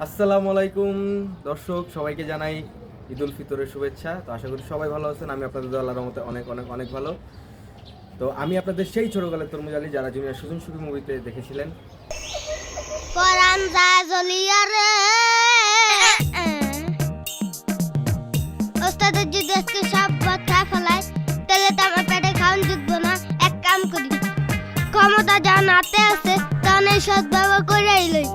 আসসালামু আলাইকুম দর্শক, সবাইকে জানাই ঈদ উল ফিতরের শুভেচ্ছা। তো আশা করি সবাই ভালো আছেন। আমি আপনাদের আল্লাহর রহমতে অনেক অনেক অনেক ভালো। তো আমি আপনাদের সেই ছোটকালের তরমুজ আলী যারা জুনিয়র সুজন সুখী মুভিতে দেখেছিলেন। পরান যায় জ্বলিয়া রে ওস্তাদের যদি আজকে সব ভাত খায় ফেলায় তাহলে তো আমার পেটে খাওয়ান জুটবো না। এক কাম করি, ক্ষমতা যা নাতে আছে তখন এই সদ্ভাবে করে লই।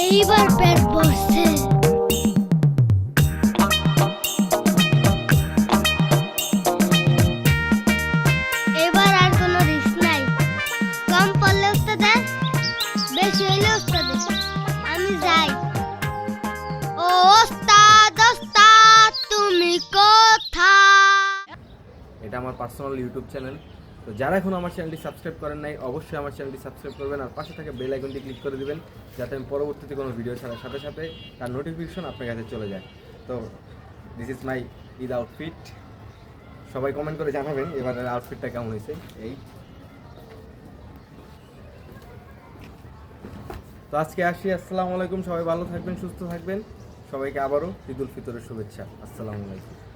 এইবার পেট ভরছে। এবার আর কোনো রিস্ক নাই। কম পড়লে ওস্তাদে, বেশি হইলে ওস্তাদে। আমি যাই। ও ওস্তাদ ওস্তাদ তুমি কোথায়? এটা আমার পার্সোনাল ইউটিউব চ্যানেল। তো যারা এখন আমার চ্যানেলটি সাবস্ক্রাইব করেন নাই, অবশ্যই আমার চ্যানেলটি সাবস্ক্রাইব করবেন আর পাশে থাকা বেল আইকনটি ক্লিক করে দিবেন, যাতে আমি পরবর্তীতে কোনো ভিডিও ছাড়ার সাথে সাথে তার নোটিফিকেশন আপনার কাছে চলে যায়। তো this is my Eid outfit. সবাই কমেন্ট করে জানাবেন এবারের আউটফিটটা কেমন হয়েছে। এই তো আজকে আসি। আসসালামু আলাইকুম। সবাই ভালো থাকবেন, সুস্থ থাকবেন। সবাইকে আবারও ঈদ উল ফিতরের শুভেচ্ছা। আসসালামু আলাইকুম।